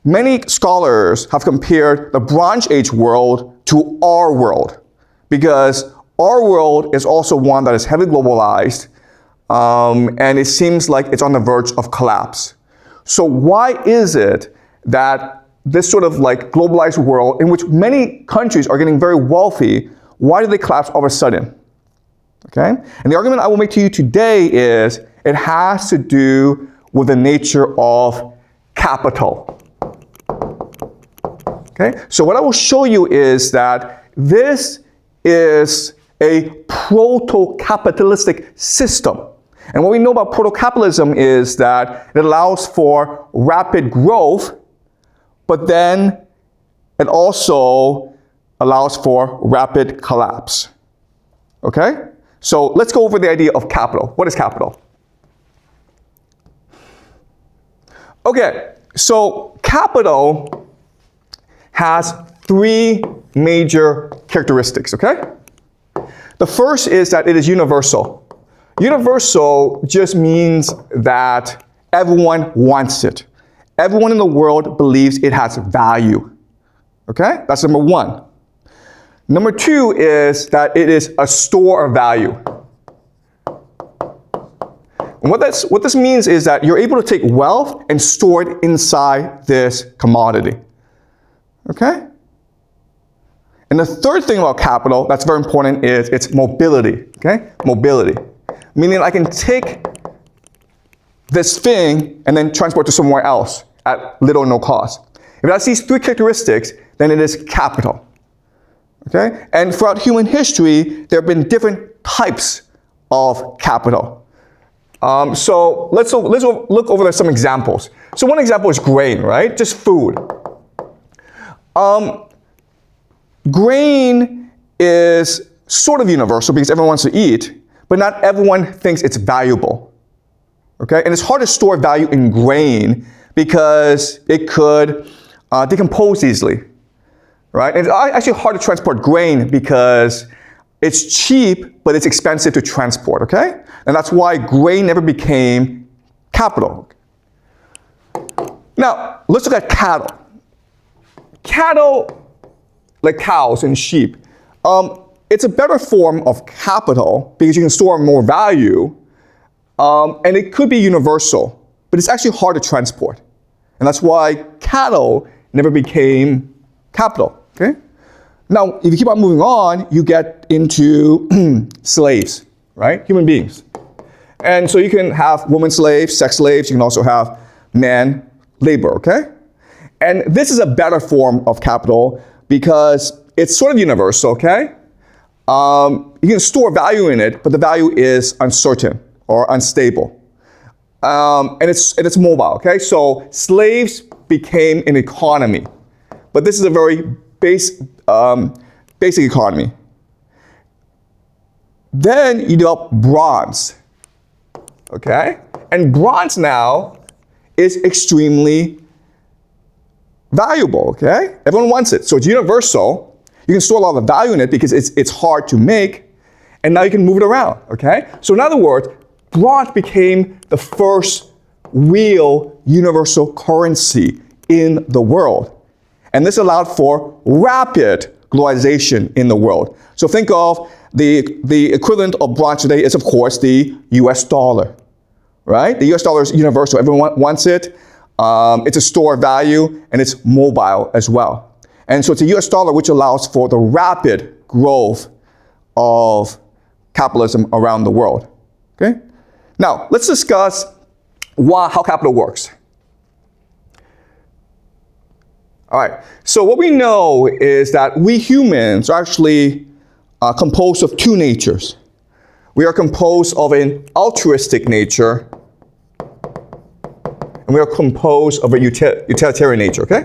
Many scholars have compared the Bronze Age world to our world because our world is also one that is heavily globalized, and it seems like it's on the verge of collapse. So why is it that this sort of like globalized world in which many countries are getting very wealthy, why do they collapse all of a sudden? Okay? And the argument I will make to you today is it has to do with the nature of capital. Okay? So what I will show you is that this is a proto-capitalistic system. And what we know about proto-capitalism is that it allows for rapid growth, but then it also allows for rapid collapse. Okay? So let's go over the idea of capital. What is capital? Okay, so capital has three major characteristics, okay? The first is that it is universal. Universal just means that everyone wants it. Everyone in the world believes it has value. Okay? That's number one. Number two is that it is a store of value. And what this means is that you're able to take wealth and store it inside this commodity. Okay? And the third thing about capital that's very important is its mobility. Okay? Mobility. Meaning I can take this thing and then transport to somewhere else at little or no cost. If it has these three characteristics, then it is capital. Okay? And throughout human history, there have been different types of capital. So let's look over some examples. So one example is grain, right? Just food. Grain is sort of universal because everyone wants to eat, but not everyone thinks it's valuable. Okay? And it's hard to store value in grain because it could decompose easily. Right? And it's actually hard to transport grain because it's cheap, but it's expensive to transport, okay? And that's why grain never became capital. Now, let's look at cattle. Cattle, like cows and sheep, it's a better form of capital because you can store more value, and it could be universal, but it's actually hard to transport. And that's why cattle never became capital, okay? Now, if you keep on moving on, you get into slaves, right? Human beings. And so you can have women slaves, sex slaves, you can also have man labor, okay? And this is a better form of capital because it's sort of universal, okay? You can store value in it, but the value is uncertain or unstable. And it's mobile, okay? So slaves became an economy, but this is a very basic economy. Then you develop bronze, okay? And bronze now is extremely valuable, okay? Everyone wants it. So it's universal. You can store a lot of value in it because it's hard to make, and now you can move it around, okay? So in other words, bronze became the first real universal currency in the world. And this allowed for rapid globalization in the world. So think of the equivalent of bronze today is, of course, the US dollar, right? The US dollar is universal. Everyone wants it. It's a store of value, and it's mobile as well. And so it's a US dollar which allows for the rapid growth of capitalism around the world, okay? Now, let's discuss how capital works. All right, so what we know is that we humans are actually composed of two natures. We are composed of an altruistic nature, and we are composed of a utilitarian nature, okay?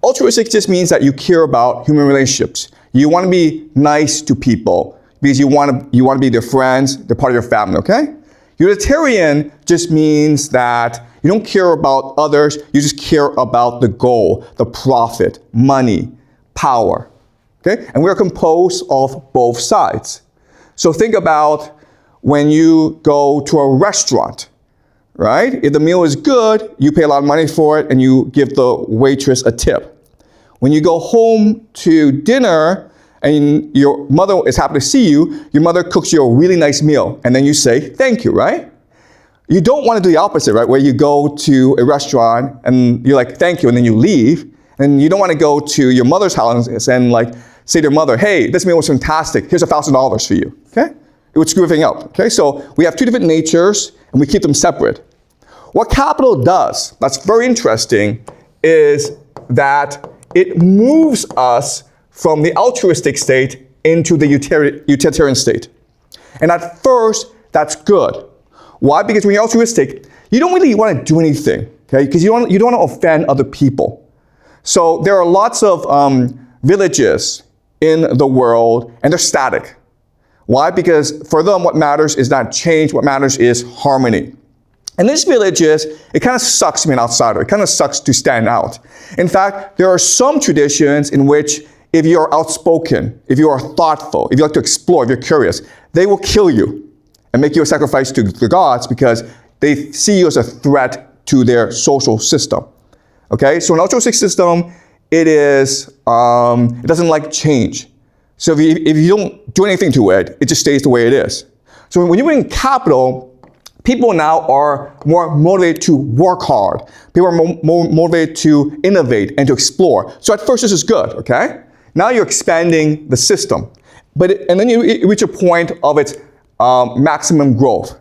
Altruistic just means that you care about human relationships. You want to be nice to people because you want to be their friends, they're part of your family, okay? Utilitarian just means that you don't care about others, you just care about the goal, the profit, money, power, okay? And we're composed of both sides. So think about when you go to a restaurant, right? If the meal is good, you pay a lot of money for it and you give the waitress a tip. When you go home to dinner and your mother is happy to see you, your mother cooks you a really nice meal and then you say thank you, right? You don't want to do the opposite, right? Where you go to a restaurant and you're like thank you and then you leave. And you don't want to go to your mother's house and like say to your mother, hey, this meal was fantastic, here's $1,000 for you, okay? It would screw everything up, okay? So we have two different natures and we keep them separate. What capital does, that's very interesting, is that it moves us from the altruistic state into the utilitarian state. And at first, that's good. Why? Because when you're altruistic, you don't really want to do anything, okay? Because you don't want to offend other people. So there are lots of villages in the world, and they're static. Why? Because for them, what matters is not change. What matters is harmony. And these villages, it kind of sucks to be an outsider. It kind of sucks to stand out. In fact, there are some traditions in which if you are outspoken, if you are thoughtful, if you like to explore, if you're curious, they will kill you and make you a sacrifice to the gods because they see you as a threat to their social system. Okay, so an altruistic system, it doesn't like change. So if you don't do anything to it, it just stays the way it is. So when you bring capital, people now are more motivated to work hard. People are more motivated to innovate and to explore. So at first this is good, okay? Now you're expanding the system. And then you reach a point of its maximum growth.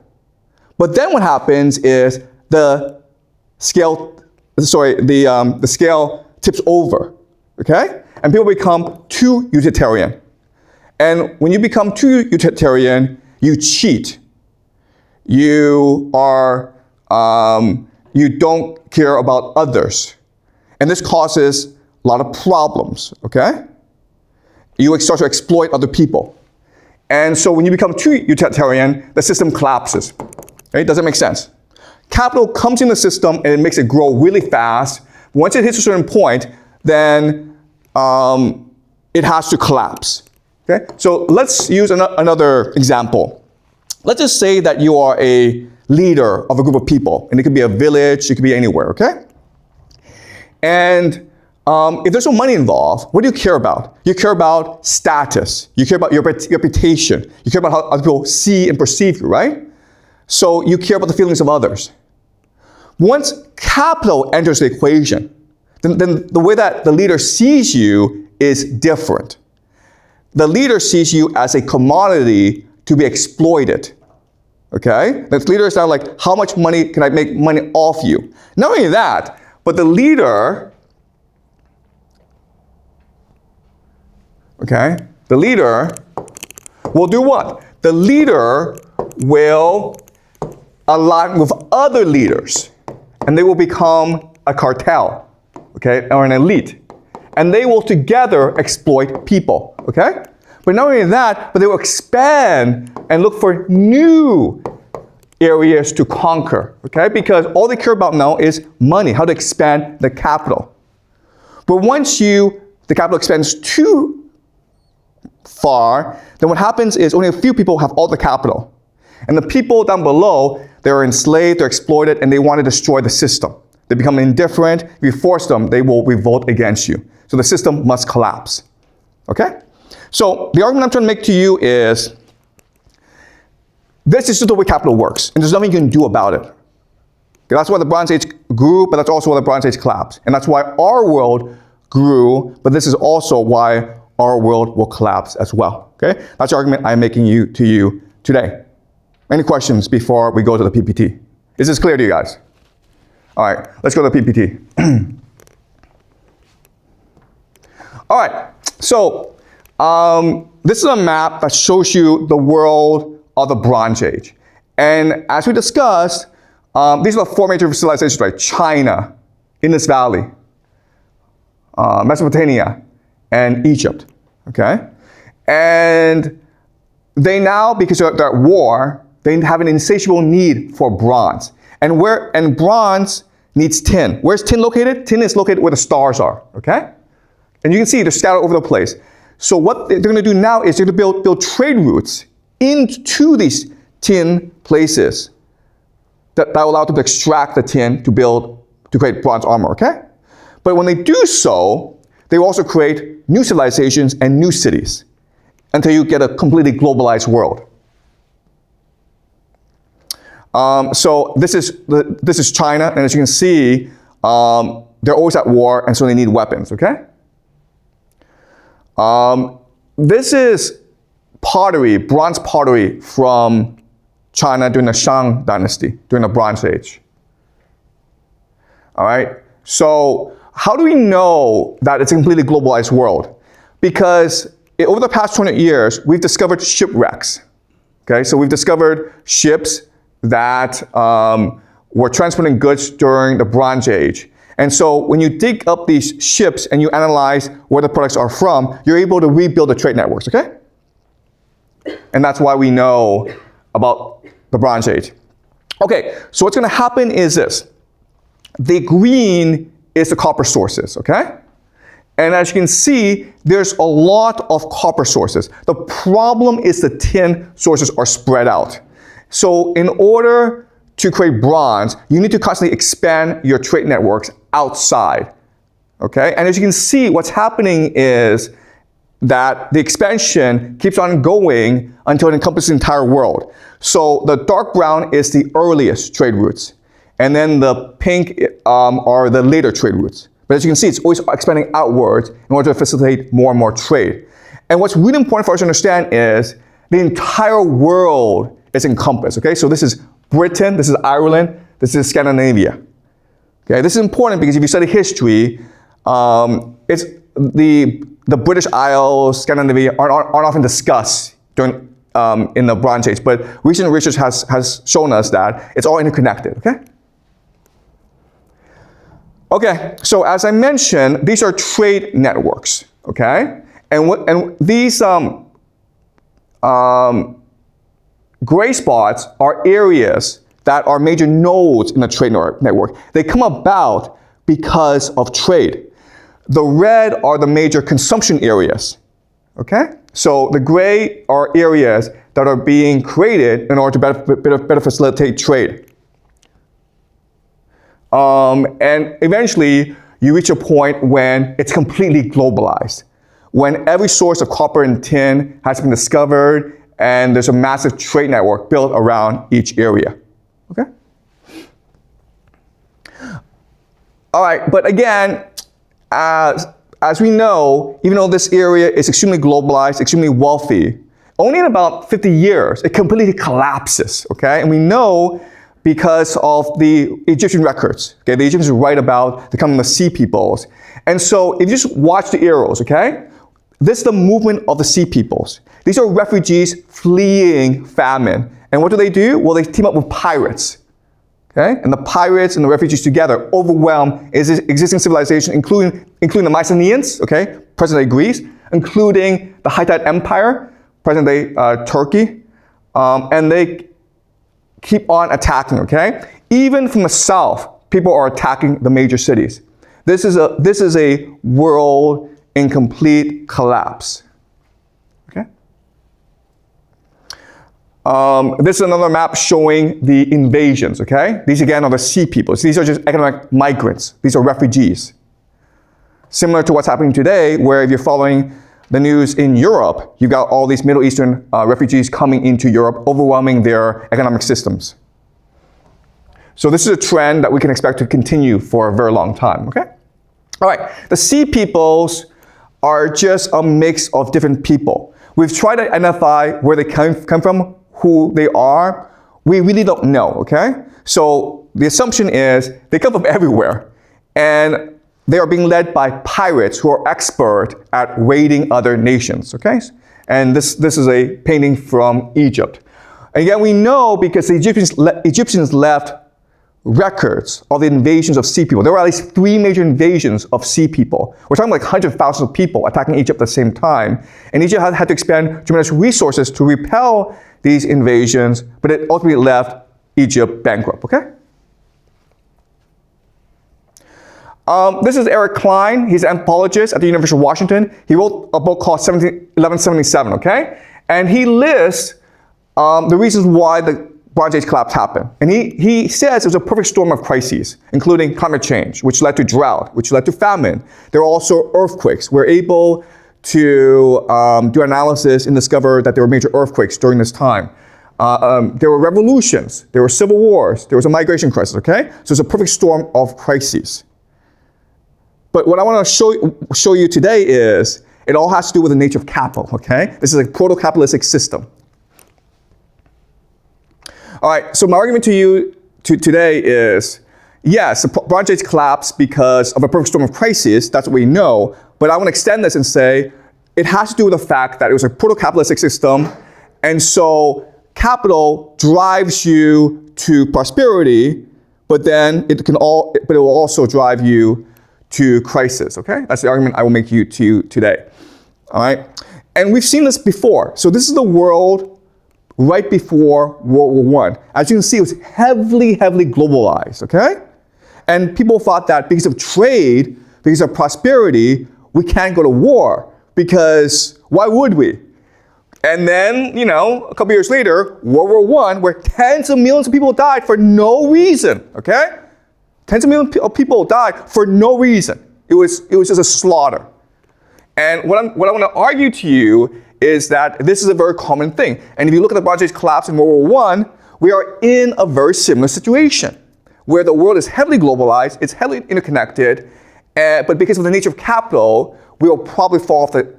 But then what happens is the scale tips over, okay? And people become too utilitarian. And when you become too utilitarian, you cheat. You don't care about others. And this causes a lot of problems, okay? You start to exploit other people. And so when you become too utilitarian, the system collapses. Okay? Does that make sense? Capital comes in the system and it makes it grow really fast. Once it hits a certain point, then it has to collapse. Okay? So let's use another example. Let's just say that you are a leader of a group of people, and it could be a village, it could be anywhere, okay? And if there's no money involved, what do you care about? You care about status. You care about your reputation. You care about how other people see and perceive you, right? So you care about the feelings of others. Once capital enters the equation, then the way that the leader sees you is different. The leader sees you as a commodity to be exploited. Okay? The leader is now like, how much money can I make money off you? Not only that, but the leader, okay? The leader will do what? The leader will align with other leaders, and they will become a cartel, okay, or an elite. And they will together exploit people, okay? But not only that, but they will expand and look for new areas to conquer, okay? Because all they care about now is money, how to expand the capital. But once the capital expands too far, then what happens is only a few people have all the capital. And the people down below, they're enslaved, they're exploited, and they want to destroy the system. They become indifferent. If you force them, they will revolt against you. So the system must collapse, okay? So the argument I'm trying to make to you is, this is just the way capital works, and there's nothing you can do about it. Okay, that's why the Bronze Age grew, but that's also why the Bronze Age collapsed. And that's why our world grew, but this is also why our world will collapse as well, okay? That's the argument I'm making to you today. Any questions before we go to the PPT? Is this clear to you guys? All right, let's go to the PPT. All right, so this is a map that shows you the world of the Bronze Age. And as we discussed, these are the four major civilizations, right? China, Indus Valley, Mesopotamia, and Egypt, okay? And they now, because they're at war, they have an insatiable need for bronze. And bronze needs tin. Where's tin located? Tin is located where the stars are, okay? And you can see they're scattered over the place. So what they're going to do now is they're going to build trade routes into these tin places. that allow them to extract the tin to create bronze armor, okay? But when they do so, they also create new civilizations and new cities until you get a completely globalized world. So this is China, and as you can see, they're always at war, and so they need weapons, okay? This is pottery, bronze pottery from China during the Jiang dynasty, during the Bronze Age. All right, so how do we know that it's a completely globalized world? Because over the past 200 years, we've discovered shipwrecks. Okay, so we've discovered ships that were transporting goods during the Bronze Age. And so when you dig up these ships and you analyze where the products are from, you're able to rebuild the trade networks, okay? And that's why we know about the Bronze Age. Okay, so what's gonna happen is this. The green is the copper sources, okay? And as you can see, there's a lot of copper sources. The problem is the tin sources are spread out. So in order to create bronze, you need to constantly expand your trade networks outside, okay? And as you can see, what's happening is that the expansion keeps on going until it encompasses the entire world. So the dark brown is the earliest trade routes, and then the pink are the later trade routes. But as you can see, it's always expanding outwards in order to facilitate more and more trade. And what's really important for us to understand is the entire world is encompassed, okay? So this is Britain, this is Ireland, this is Scandinavia. Okay, this is important because if you study history, it's the British Isles, Scandinavia aren't often discussed during in the Bronze Age, but recent research has shown us that it's all interconnected, okay? Okay, so as I mentioned, these are trade networks, okay? And these gray spots are areas that are major nodes in the trade network. They come about because of trade. The red are the major consumption areas, okay? So the gray are areas that are being created in order to better facilitate trade. And eventually, you reach a point when it's completely globalized, when every source of copper and tin has been discovered, and there's a massive trade network built around each area, okay? All right, but again, as we know, even though this area is extremely globalized, extremely wealthy, only in about 50 years, it completely collapses, okay? And we know because of the Egyptian records, okay? The Egyptians write about the coming of the sea peoples. And so if you just watch the arrows, okay? This is the movement of the sea peoples. These are refugees fleeing famine. And what do? Well, they team up with pirates. Okay? And the pirates and the refugees together overwhelm existing civilization, including the Mycenaeans, okay, present-day Greece, including the Hittite Empire, present-day Turkey, and they keep on attacking, okay? Even from the south, people are attacking the major cities. This is a world in complete collapse. Okay? This is another map showing the invasions, okay? These again are the sea peoples. These are just economic migrants. These are refugees. Similar to what's happening today, where if you're following the news in Europe, you've got all these Middle Eastern refugees coming into Europe, overwhelming their economic systems. So this is a trend that we can expect to continue for a very long time, okay? All right, the sea peoples are just a mix of different people. We've tried to identify where they come from, who they are. We really don't know, okay? So the assumption is they come from everywhere, and they are being led by pirates who are expert at raiding other nations, okay? And this is a painting from Egypt. And again, we know because the Egyptians left records of the invasions of sea people. There were at least 3 major invasions of sea people. We're talking like hundreds of thousands of people attacking Egypt at the same time. And Egypt had to expend tremendous resources to repel these invasions, but it ultimately left Egypt bankrupt, okay? This is Eric Klein. He's an anthropologist at the University of Washington. He wrote a book called 1177, okay? And he lists the reasons why the Bronze Age collapse happened. And he says it was a perfect storm of crises, including climate change, which led to drought, which led to famine. There were also earthquakes. We're able to do analysis and discover that there were major earthquakes during this time. There were revolutions, there were civil wars, there was a migration crisis, okay? So it's a perfect storm of crises. But what I want to show you today is it all has to do with the nature of capital, okay? This is a proto-capitalistic system. All right, so my argument to you today is, yes, the Bronze Age collapsed because of a perfect storm of crises, that's what we know, but I want to extend this and say it has to do with the fact that it was a proto-capitalistic system, and so capital drives you to prosperity, but then it will also drive you to crisis, okay? That's the argument I will make to you today, all right? And we've seen this before. So this is the world right before World War I. As you can see, it was heavily, heavily globalized, okay? And people thought that because of trade, because of prosperity, we can't go to war, because why would we? And then, you know, a couple years later, World War I, where tens of millions of people died for no reason, okay? Tens of millions of people died for no reason. It was just a slaughter. And what I want to argue to you is that this is a very common thing. And if you look at the Bronze Age collapse in World War I, we are in a very similar situation, where the world is heavily globalized, it's heavily interconnected, but because of the nature of capital, we will probably fall off the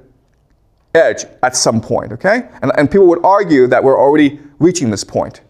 edge at some point, okay? And people would argue that we're already reaching this point.